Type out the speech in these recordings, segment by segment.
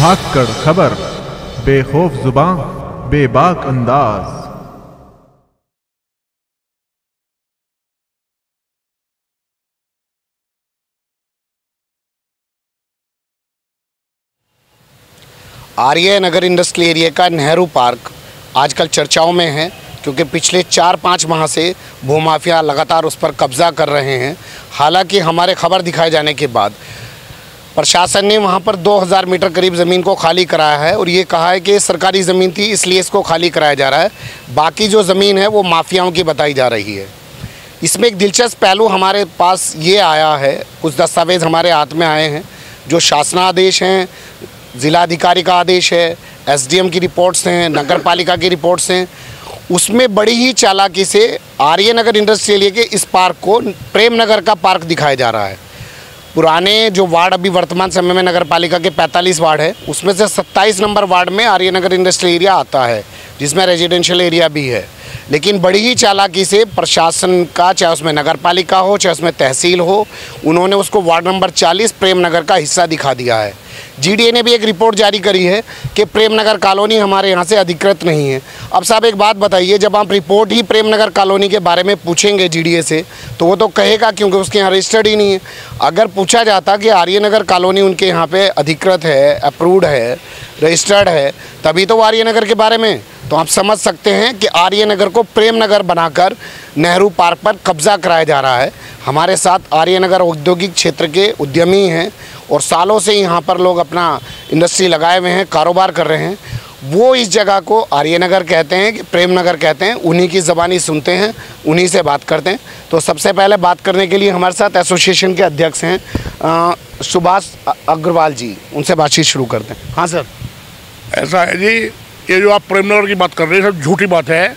भागकर खबर, बेखौफ जुबां, बेबाक अंदाज। आर्य नगर इंडस्ट्रियल एरिया का नेहरू पार्क आजकल चर्चाओं में है, क्योंकि पिछले 4-5 माह से भूमाफिया लगातार उस पर कब्जा कर रहे हैं। हालांकि हमारे खबर दिखाए जाने के बाद प्रशासन ने वहां पर 2000 मीटर करीब ज़मीन को खाली कराया है और ये कहा है कि सरकारी ज़मीन थी, इसलिए इसको खाली कराया जा रहा है। बाकी जो ज़मीन है वो माफियाओं की बताई जा रही है। इसमें एक दिलचस्प पहलू हमारे पास ये आया है, कुछ दस्तावेज़ हमारे हाथ में आए हैं, जो शासनादेश हैं, ज़िलाधिकारी का आदेश है, एसडीएम की रिपोर्ट्स हैं, नगर पालिका की रिपोर्ट्स हैं। उसमें बड़ी ही चालाकी से आर्य नगर इंडस्ट्रियल एरिया के इस पार्क को प्रेम नगर का पार्क दिखाया जा रहा है। पुराने जो वार्ड अभी वर्तमान समय में नगर पालिका के 45 वार्ड है, उसमें से 27 नंबर वार्ड में आर्य नगर इंडस्ट्रियल एरिया आता है, जिसमें रेजिडेंशियल एरिया भी है। लेकिन बड़ी ही चालाकी से प्रशासन का, चाहे उसमें नगर पालिका हो चाहे उसमें तहसील हो, उन्होंने उसको वार्ड नंबर 40 प्रेम नगर का हिस्सा दिखा दिया है। जीडीए ने भी एक रिपोर्ट जारी करी है कि प्रेम नगर कॉलोनी हमारे यहाँ से अधिकृत नहीं है। अब साहब एक बात बताइए, जब आप रिपोर्ट ही प्रेम नगर कॉलोनी के बारे में पूछेंगे जीडीए से, तो वो तो कहेगा, क्योंकि उसके यहाँ रजिस्टर्ड ही नहीं है। अगर पूछा जाता कि आर्य नगर कॉलोनी उनके यहाँ पे अधिकृत है, अप्रूव्ड है, रजिस्टर्ड है, तभी तो आर्य नगर के बारे में, तो आप समझ सकते हैं कि आर्य नगर को प्रेम नगर बनाकर नेहरू पार्क पर कब्जा कराया जा रहा है। हमारे साथ आर्य नगर औद्योगिक क्षेत्र के उद्यमी हैं और सालों से यहाँ पर लोग अपना इंडस्ट्री लगाए हुए हैं, कारोबार कर रहे हैं। वो इस जगह को आर्य नगर कहते हैं कि प्रेम नगर कहते हैं, उन्हीं की ज़बानी सुनते हैं, उन्हीं से बात करते हैं। तो सबसे पहले बात करने के लिए हमारे साथ एसोसिएशन के अध्यक्ष हैं सुभाष अग्रवाल जी, उनसे बातचीत शुरू करते हैं। हाँ सर। ऐसा है जी, ये जो आप प्रेम नगर की बात कर रहे हैं सब झूठी बात है,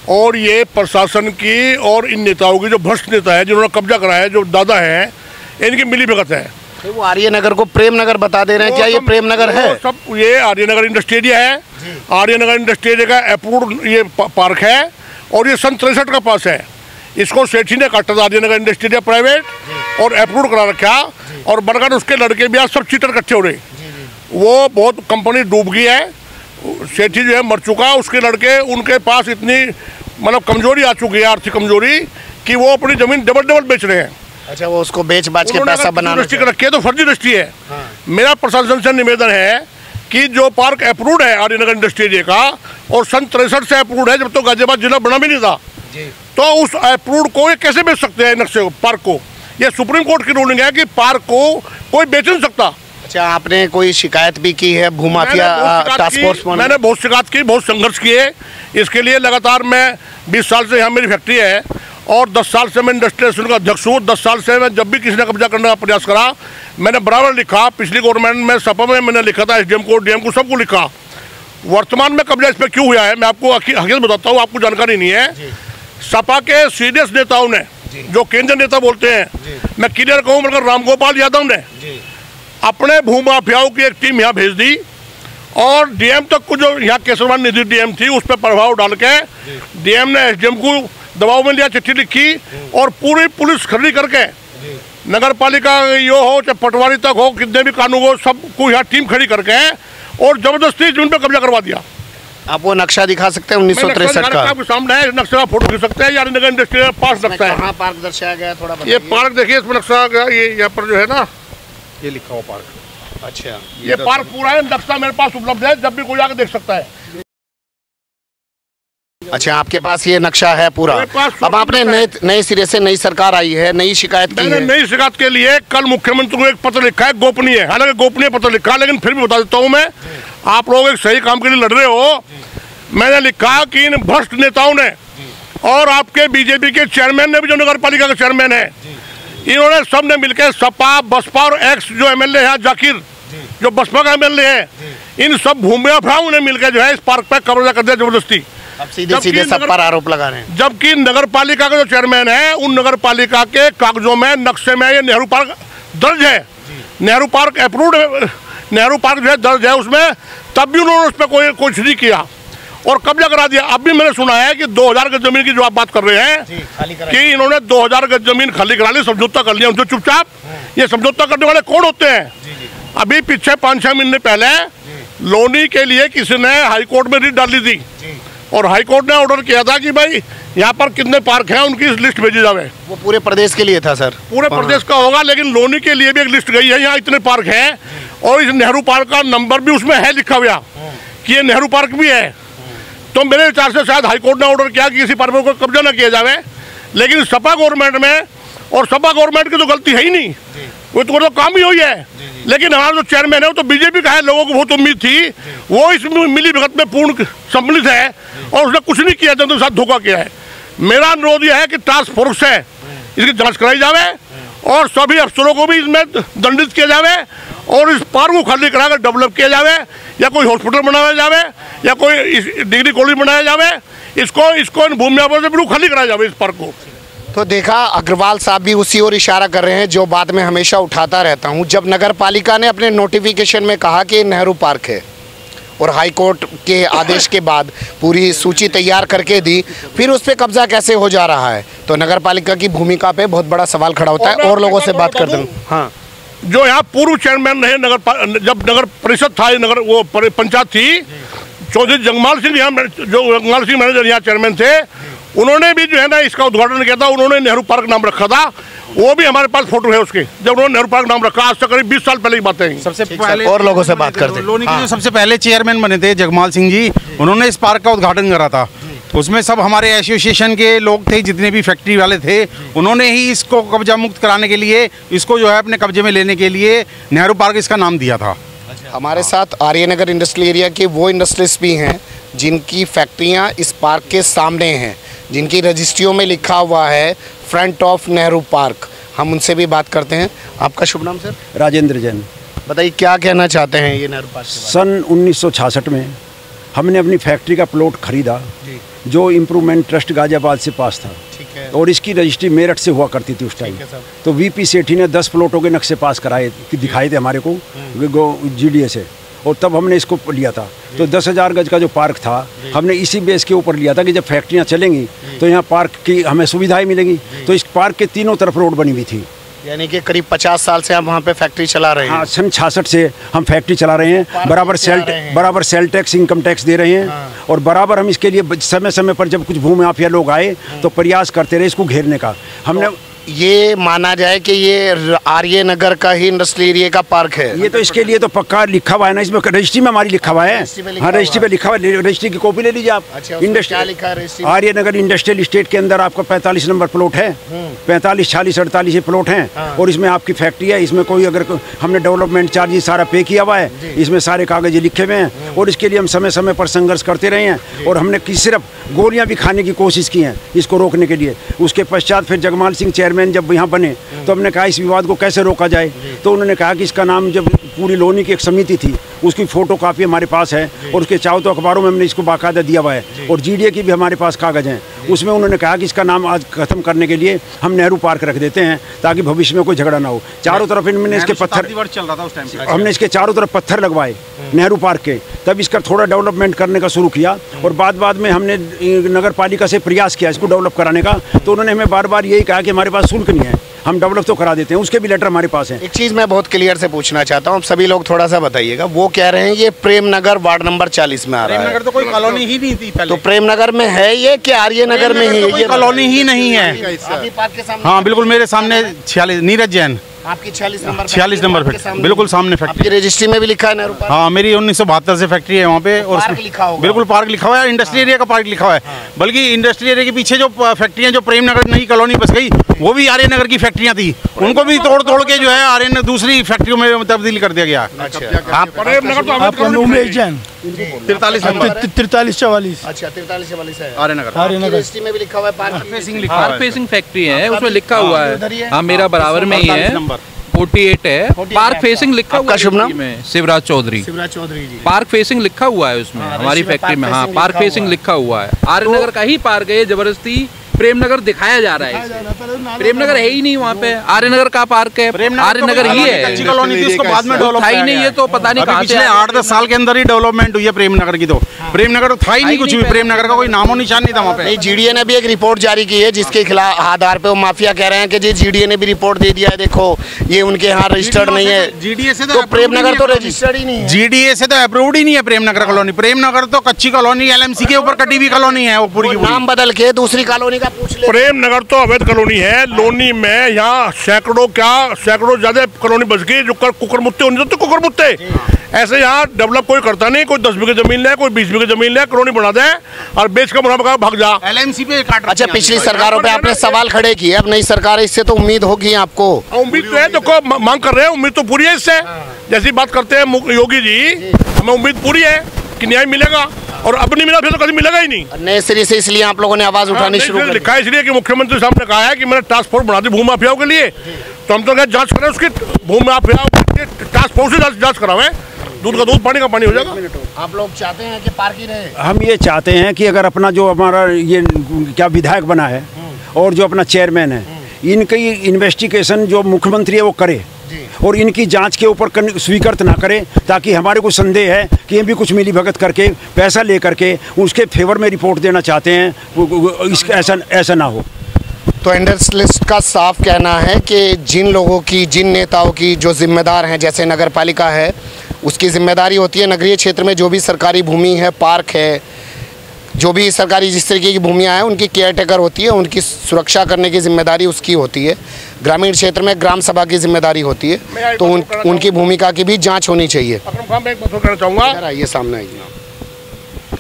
और ये प्रशासन की और इन नेताओं की, जो भ्रष्ट नेता है जिन्होंने कब्जा कराया है, जो दादा हैं, इनकी मिली भगत है। तो वो आर्य नगर को प्रेम नगर बता दे रहे हैं, क्या ये प्रेम नगर है? सब ये आर्य नगर इंडस्ट्रियल एरिया है, आर्य नगर इंडस्ट्रियल एरिया का अप्रूव्ड ये पार्क है, और ये सन 63 का पास है। इसको सेठी ने काटा था, आर्य नगर इंडस्ट्रियल एरिया प्राइवेट, और अप्रूव करा रखा, और बनकर उसके लड़के भी आज सब चीटर इकट्ठे हो रहे। वो बहुत कंपनी डूब गई है, सेठी जो है मर चुका, उसके लड़के, उनके पास इतनी मतलब कमजोरी आ चुकी है, आर्थिक कमजोरी, कि वो अपनी जमीन डबल बेच रहे हैं। अच्छा, वो उसको बेच बाच के पैसा बनाना रखी है, तो फर्जी दृष्टि है। हाँ। मेरा प्रशासन से निवेदन है कि जो पार्क अप्रूव्ड है आर्य नगर इंडस्ट्रियल एरिया का, और सन 63 से अप्रूव्ड है, जब तो गाजियाबाद जिला बना भी नहीं था जी। तो उस अप्रूव्ड को ये कैसे बेच सकते हैं नक्शे पार्क को? ये सुप्रीम कोर्ट की रूलिंग है कि पार्क को कोई बेच नहीं सकता। अच्छा, आपने कोई शिकायत भी की है भूमाफिया टास्क फोर्स में? मैंने बहुत शिकायत की, बहुत संघर्ष किए इसके लिए। लगातार मैं 20 साल से यहाँ मेरी फैक्ट्री है, और 10 साल से मैं इंडस्ट्रियल एसोसिएशन का अध्यक्ष हूँ। 10 साल से मैं जब भी किसी ने कब्जा करने का प्रयास करा, मैंने बराबर लिखा। पिछली गवर्नमेंट में सपा में मैंने लिखा था, एसडीएम को, डीएम को, सबको लिखा। वर्तमान में कब्जा इस पर क्यों हुआ है, मैं आपको हकीकत बताता हूँ, आपको जानकारी नहीं है। सपा के सीरियस नेताओं ने, जो केंद्रीय नेता बोलते हैं, मैं क्लियर कहूँ, मगर रामगोपाल यादव ने अपने भूमाफियाओं की एक टीम यहाँ भेज दी, और डीएम तक को, जो यहाँ केसरवान निधि डीएम थी, उस पर प्रभाव डाल के डीएम ने एसडीएम को दबाव में लिया, चिट्ठी लिखी, और पूरी पुलिस खड़ी करके नगर पालिका यो हो चाहे पटवारी तक हो, कितने भी कानून हो, सबको यहाँ टीम खड़ी करके और जबरदस्ती जमीन पर कब्जा करवा दिया। आप वो नक्शा दिखा सकते हैं 1963 का? आपके सामने है, नक्शे का फोटो खींच सकते हैं। यार नगर इंडस्ट्रियल पास लगता है। कहाँ पार्क दर्शाया गया, थोड़ा बताइए। ये पार्क देखिए, इसमें नक्शा गया, ये यहाँ पर जो है ना, ये लिखा हुआ पार्क। अच्छा, ये पार्क पूरा है, नक्शा मेरे पास उपलब्ध है, जब भी कोई आके देख सकता है। अच्छा, आपके पास ये नक्शा है पूरा? अब आपने नए सिरे से नई सरकार आई है, नई शिकायत की है? नई शिकायत के लिए कल मुख्यमंत्री को एक पत्र लिखा है, गोपनीय, हालांकि गोपनीय पत्र लिखा, लेकिन फिर भी बता देता हूँ मैं, आप लोग एक सही काम के लिए लड़ रहे हो। मैंने लिखा कि इन भ्रष्ट नेताओं ने, और आपके बीजेपी के चेयरमैन ने भी, जो नगर पालिका के चेयरमैन है, इन्होंने सब ने मिलकर सपा, बसपा और एक्स जो एमएलए है जाकिर, जो बसपा का एमएलए है, इन सब भूमाफियाओं ने मिलकर जो है इस पार्क पर कब्जा कर दिया जबरदस्ती। अब सीधे सब पर आरोप लगा रहे हैं। जबकि नगर पालिका का जो चेयरमैन है, उन नगर पालिका के कागजों में, नक्शे में ये नेहरू पार्क दर्ज है, Nehru park approved, Nehru park जो है दर्ज है उसमें, तब भी उन्होंने उस पर कोई कुछ नहीं किया और कब्जा करा दिया। अब भी मैंने सुना है कि 2000 गज जमीन की जो आप बात कर रहे हैं कि इन्होंने 2000 गज जमीन खाली करा ली, समझौता कर लिया उनसे चुपचाप। ये समझौता करने वाले कौन होते हैं? अभी पीछे 5-6 महीने पहले लोनी के लिए किसी ने हाईकोर्ट में रिट डाली थी और हाईकोर्ट ने ऑर्डर किया था कि भाई यहाँ पर कितने पार्क हैं उनकी लिस्ट भेजी जावे। वो पूरे प्रदेश के लिए था सर? पूरे प्रदेश का होगा, लेकिन लोनी के लिए भी एक लिस्ट गई है, यहाँ इतने पार्क हैं और इस नेहरू पार्क का नंबर भी उसमें है लिखा हुआ कि ये नेहरू पार्क भी है। तो मेरे विचार से शायद हाईकोर्ट ने ऑर्डर किया कि किसी पार्क को कब्जा न किया जावे, लेकिन सपा गवर्नमेंट में, और सपा गवर्नमेंट की तो गलती है ही नहीं, वो तो काम ही हुई है। लेकिन हमारा जो चेयरमैन है वो तो बीजेपी का है, लोगों को बहुत उम्मीद थी, वो इस मिली भगत में पूर्ण सम्मिलित है और उसने कुछ नहीं किया, जनता के साथ धोखा किया है। मेरा अनुरोध यह है कि टास्क फोर्स है इसकी जांच कराई जावे और सभी अफसरों को भी इसमें दंडित किया जावे और इस पार्क को खाली कराकर डेवलप किया जावे, या कोई हॉस्पिटल बनाया जावे या कोई डिग्री कॉलेज बनाया जावे, इसको इन भूमिया पर से बिल्कुल खाली कराया जावे इस पार्क को। तो देखा, अग्रवाल साहब भी उसी ओर इशारा कर रहे हैं जो बात मैं हमेशा उठाता रहता हूं। जब नगर पालिका ने अपने नोटिफिकेशन में कहा कि नेहरू पार्क है और हाई कोर्ट के आदेश के बाद पूरी सूची तैयार करके दी, फिर उस पर कब्जा कैसे हो जा रहा है? तो नगर पालिका की भूमिका पे बहुत बड़ा सवाल खड़ा होता है। और लोगों से बात करते हैं। हाँ, जो यहाँ पूर्व चेयरमैन रहे जब नगर परिषद था, नगर वो पंचायत थी, चौधरी जगमाल सिंह यहाँ, जो जगमाल सिंह मैनेजर यहाँ चेयरमैन थे, उन्होंने भी जो है ना इसका उद्घाटन किया था। उन्होंने नेहरू पार्क नाम रखा था, वो भी हमारे पास फोटो है उसके, जब उन्होंने नेहरू पार्क नाम रखा। आज से करीब 20 साल पहले की बातें हैं। सबसे पहले और लोगों से बात करते हैं। लोनी के जो सबसे पहले चेयरमैन बने थे जगमाल सिंह जी, उन्होंने इस पार्क का उद्घाटन करा था। उसमें सब हमारे एसोसिएशन के लोग थे, जितने भी फैक्ट्री वाले थे, उन्होंने ही इसको कब्जा मुक्त कराने के लिए, इसको जो है अपने कब्जे में लेने के लिए नेहरू पार्क इसका नाम दिया था। हमारे साथ आर्यनगर इंडस्ट्रियल एरिया के वो इंडस्ट्रीज भी हैं जिनकी फैक्ट्रियां इस पार्क के सामने हैं, जिनकी रजिस्ट्रियों में लिखा हुआ है फ्रंट ऑफ नेहरू पार्क। हम उनसे भी बात करते हैं। आपका शुभ नाम सर? राजेंद्र जैन। बताइए क्या कहना चाहते हैं ये नेहरू पार्क? सन 1966 में हमने अपनी फैक्ट्री का प्लॉट खरीदा जो इम्प्रूवमेंट ट्रस्ट गाजियाबाद से पास था। ठीक है। और इसकी रजिस्ट्री मेरठ से हुआ करती थी उस टाइम। तो वीपी सेठी ने 10 प्लॉटों के नक्शे पास कराए, दिखाए थे हमारे को GDA से, और तब हमने इसको लिया था। तो 10,000 गज का जो पार्क था, हमने इसी बेस के ऊपर लिया था कि जब फैक्ट्रियाँ चलेंगी तो यहाँ पार्क की हमें सुविधाएं मिलेंगी। तो इस पार्क के तीनों तरफ रोड बनी हुई थी। यानी कि करीब 50 साल से हम वहाँ पे फैक्ट्री चला रहे हैं। हाँ, सन 66 से हम फैक्ट्री चला रहे हैं। बराबर सेल टैक्स, इनकम टैक्स दे रहे हैं। हाँ। और बराबर हम इसके लिए समय समय पर जब कुछ भूमि माफिया लोग आए तो प्रयास करते रहे इसको घेरने का। हमने ये माना जाए कि ये आर्यनगर का ही इंडस्ट्रियल एरिया का पार्क है। ये तो इसके लिए तो पक्का लिखा हुआ है ना, इसमें रजिस्ट्री में हमारी लिखा हुआ है। हाँ, रजिस्ट्री पे लिखा हुआ है, रजिस्ट्री की कॉपी ले लीजिए आप। इंडस्ट्री आर्यनगर इंडस्ट्रियल स्टेट के अंदर आपका 45 नंबर प्लॉट है। 45, 46, 48 ये प्लॉट हैं। हाँ। और इसमें आपकी फैक्ट्री है। इसमें कोई अगर हमने डेवलपमेंट चार्जेस सारा पे किया हुआ है, इसमें सारे कागज लिखे हुए हैं। और इसके लिए हम समय समय पर संघर्ष करते रहे हैं और हमने सिर्फ गोलियां भी खाने की कोशिश की हैं इसको रोकने के लिए। उसके पश्चात फिर जगमाल सिंह चेयरमैन जब यहाँ बने तो हमने कहा इस विवाद को कैसे रोका जाए। तो उन्होंने कहा कि इसका नाम, जब पूरी लोनी की एक समिति थी उसकी फोटो कापी हमारे पास है और उसके चारों तो अखबारों में हमने इसको बाकायदा दिया हुआ है और GDA की भी हमारे पास कागज हैं। उसमें उन्होंने कहा कि इसका नाम आज खत्म करने के लिए हम नेहरू पार्क रख देते हैं ताकि भविष्य में कोई झगड़ा ना हो। चारों तरफ इनमें इसके पत्थर चल रहा था उस टाइम से, हमने इसके चारों तरफ पत्थर लगवाए नेहरू पार्क के, तब इसका थोड़ा डेवलपमेंट करने का शुरू किया। और बाद में हमने नगर पालिका से प्रयास किया इसको डेवलप कराने का। तो उन्होंने हमें बार बार यही कहा कि हमारे पास शुल्क नहीं है, हम डेवलप तो करा देते हैं। उसके भी लेटर हमारे पास हैं। एक चीज़ मैं बहुत क्लियर से पूछना चाहता हूँ, सभी लोग थोड़ा सा बताइएगा। वो कह रहे हैं ये प्रेम नगर वार्ड नंबर 40 में आ रहा है। प्रेम नगर तो कोई कॉलोनी ही नहीं थी पहले। तो प्रेम नगर में है ये कि आर्यनगर में ही? ये कॉलोनी ही नहीं है। हाँ बिल्कुल, मेरे सामने 46 नीरज जैन, आपकी 46 नंबर फैक्ट्री बिल्कुल सामने फैक्ट्री। रजिस्ट्री में भी लिखा है नेहरू पार्क? हाँ, मेरी 1972 से फैक्ट्री है वहाँ पे। और बिल्कुल पार्क लिखा हुआ है, इंडस्ट्रियल एरिया का पार्क लिखा हुआ है। बल्कि इंडस्ट्रियल एरिया के पीछे जो फैक्ट्रियाँ जो प्रेम नगर नई कॉलोनी बस गई, वो भी आर्यनगर की फैक्ट्रियाँ थी। उनको भी तोड़ के जो है आर्यनगर दूसरी फैक्ट्रियों में तब्दील कर दिया गया। 43-44। अच्छा, 43-44 है आर्यनगर। रजिस्ट्री में भी लिखा हुआ है पार्क फेसिंग फैक्ट्री है, उसमें लिखा हुआ है। हाँ, मेरा बराबर में ही है, 48 है। पार्क फेसिंग लिखा हुआ है। शिवराज चौधरी जी। पार्क फेसिंग लिखा हुआ है उसमें, हमारी फैक्ट्री में। हाँ, पार्क फेसिंग लिखा हुआ है। आर्यनगर का ही पार्क है, जबरदस्ती प्रेमनगर दिखाया जा रहा है। प्रेमनगर है ही नहीं वहाँ पे, आर्यनगर का पार्क है, आर्यनगर ही है। अच्छी कॉलोनी थी, उसको बाद में डेवलप था ही नहीं, ये तो पता नहीं कहाँ से। पिछले 8-10 साल के अंदर ही डेवलपमेंट हुई है प्रेमनगर की। तो प्रेम नगर था ही नहीं, कुछ भी प्रेम नगर का कोई नामो निशान नहीं था वहाँ पे। जीडीए ने भी एक रिपोर्ट जारी की है जिसके खिलाफ आधार पे वो माफिया कह रहे हैं कि जी जीडीए ने भी रिपोर्ट दे दिया है, देखो ये उनके यहाँ रजिस्टर्ड नहीं है। जीडीए से तो प्रेम नगर तो रजिस्टर्ड ही नहीं है, जीडीए से तो अप्रूव्ड ही नहीं है प्रेम नगर कॉलोनी। प्रेम नगर तो कच्ची कॉलोनी एलएमसी के ऊपर कटी हुई कॉलोनी है, वो पूरी नाम बदल के दूसरी कॉलोनी का पूछ ले। प्रेम नगर तो अवैध कॉलोनी है। लोनी में यहाँ सैकड़ों ज्यादा कॉलोनी बच गई जो कुकर मुत्ते होने तो कुकर मुत्ते। ऐसे यहाँ डेवलप कोई करता नहीं, कोई 10 बीघे जमीन ले, कोई 20 बीघे जमीन ले, कॉलोनी बना दे और बेच का मुनाफा भाग जा। एलएमसी पे काट। अच्छा, पिछली सरकारों पे आपने सवाल खड़े किए, अब नई सरकार है, इससे तो उम्मीद होगी आपको। उम्मीद तो है, देखो मांग कर रहे हैं, उम्मीद तो पूरी है इससे। जैसी बात करते हैं योगी जी, हमें उम्मीद पूरी है कि न्याय मिलेगा, और अब नहीं मिला फिर तो कभी मिलेगा ही नहीं। नए सिरे से इसलिए आप लोगों ने आवाज उठानी शुरू कर दी। लिखा है इसलिए कि मुख्यमंत्री साहब ने कहा है कि मैंने टास्क फोर्स बना दी भूमि माफियाओं के लिए, तो हम तो क्या जांच करें उसकी, भूमि माफियाओं की टास्क फोर्स से जांच करावें, दूध का दूध पानी का पानी हो जाएगा। आप लोग चाहते हैं कि पार्क ही रहे? हम ये चाहते हैं कि अगर अपना जो हमारा ये क्या विधायक बना है और जो अपना चेयरमैन है, इनकी इन्वेस्टिगेशन जो मुख्यमंत्री है वो करे और इनकी जांच के ऊपर स्वीकृत ना करे, ताकि हमारे को संदेह है कि ये भी कुछ मिली भगत करके पैसा ले करके उसके फेवर में रिपोर्ट देना चाहते हैं, ऐसा ना हो। तो इंडस्ट्रियलिस्ट का साफ कहना है कि जिन लोगों की, जिन नेताओं की जो जिम्मेदार हैं, जैसे नगर पालिका है उसकी जिम्मेदारी होती है नगरीय क्षेत्र में जो भी सरकारी भूमि है, पार्क है, जो भी सरकारी जिस तरीके की भूमियाँ हैं उनकी केयर टेकर होती है, उनकी सुरक्षा करने की जिम्मेदारी उसकी होती है। ग्रामीण क्षेत्र में ग्राम सभा की जिम्मेदारी होती है, तो उनकी भूमिका की भी जांच होनी चाहिए। मैं एक बात कहना चाहूँगा, ये सामने आइए।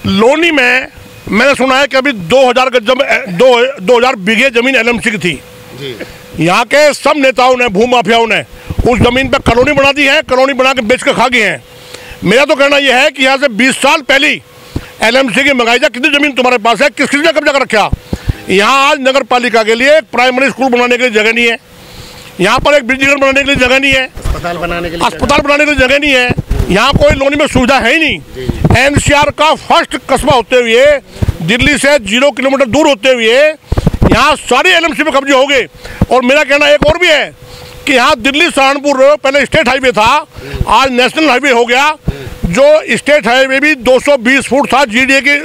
लोनी में मैंने सुना है कि अभी 2000 बीघे जमीन एलएमसी की थी। यहाँ के सब नेताओं ने, भू माफियाओं ने उस जमीन पर कॉलोनी बना दी है, कॉलोनी बना के बेच के खा गए हैं। मेरा तो कहना यह है कि यहाँ से 20 साल पहले एलएमसी की मंगाई जा, कितनी जमीन तुम्हारे पास है, किसने कब्जा कर रखा? यहाँ आज नगर पालिका के लिए प्राइमरी स्कूल बनाने के लिए जगह नहीं है, यहाँ पर एक बिजली घर बनाने के लिए जगह नहीं है, अस्पताल बनाने के लिए जगह नहीं है, यहाँ कोई लोनी में सुविधा है ही नहीं। एनसीआर का फर्स्ट कस्बा होते हुए, दिल्ली से 0 किलोमीटर दूर होते हुए यहाँ सारे एलएमसी पे कब्जे हो गए। और मेरा कहना एक और भी है कि यहाँ दिल्ली सहारनपुर पहले स्टेट हाईवे था, आज नेशनल हाईवे हो गया, जो स्टेट हाईवे भी 220 फुट था जीडीए के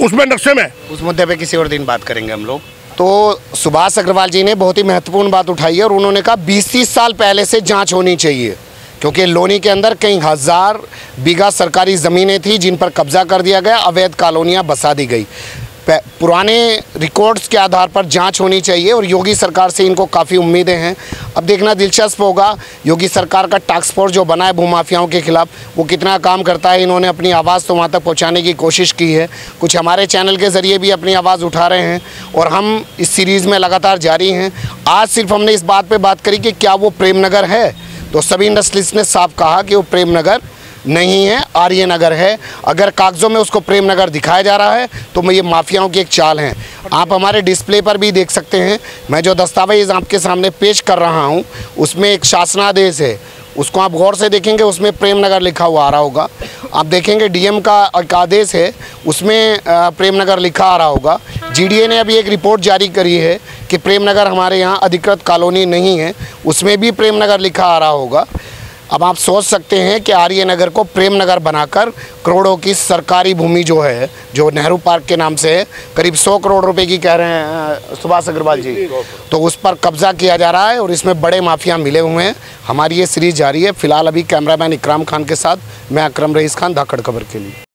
उसमें नक्शे में। उस मुद्दे पे किसी और दिन बात करेंगे हम लोग। तो सुभाष अग्रवाल जी ने बहुत ही महत्वपूर्ण बात उठाई है और उन्होंने कहा 20-30 साल पहले से जांच होनी चाहिए, क्योंकि लोनी के अंदर कई हज़ार बीघा सरकारी ज़मीनें थी जिन पर कब्जा कर दिया गया, अवैध कॉलोनियाँ बसा दी गई। पुराने रिकॉर्ड्स के आधार पर जांच होनी चाहिए और योगी सरकार से इनको काफ़ी उम्मीदें हैं। अब देखना दिलचस्प होगा योगी सरकार का टास्क फोर्स जो बना है भूमाफियाओं के खिलाफ, वो कितना काम करता है। इन्होंने अपनी आवाज़ तो वहाँ तक पहुँचाने की कोशिश की है, कुछ हमारे चैनल के ज़रिए भी अपनी आवाज़ उठा रहे हैं और हम इस सीरीज़ में लगातार जारी हैं। आज सिर्फ हमने इस बात पर बात करी कि क्या वो प्रेम नगर है, तो सभी इंडस्ट्रियलिस्ट ने साफ कहा कि वो प्रेम नगर नहीं है, आर्य नगर है। अगर कागज़ों में उसको प्रेम नगर दिखाया जा रहा है तो ये माफियाओं की एक चाल है। आप हमारे डिस्प्ले पर भी देख सकते हैं, मैं जो दस्तावेज आपके सामने पेश कर रहा हूं उसमें एक शासनादेश है, उसको आप गौर से देखेंगे, उसमें प्रेम नगर लिखा हुआ आ रहा होगा। आप देखेंगे डीएम का एक आदेश है, उसमें प्रेम नगर लिखा आ रहा होगा। जीडीए ने अभी एक रिपोर्ट जारी करी है कि प्रेम नगर हमारे यहाँ अधिकृत कॉलोनी नहीं है, उसमें भी प्रेम नगर लिखा आ रहा होगा। अब आप सोच सकते हैं कि आर्य नगर को प्रेम नगर बनाकर करोड़ों की सरकारी भूमि जो है, जो नेहरू पार्क के नाम से है, करीब 100 करोड़ रुपए की कह रहे हैं सुभाष अग्रवाल जी, तो उस पर कब्जा किया जा रहा है और इसमें बड़े माफिया मिले हुए हैं। हमारी ये सीरीज जारी है। फिलहाल अभी कैमरामैन इकराम खान के साथ मैं अकरम रईस खान, धाकड़ खबर के लिए।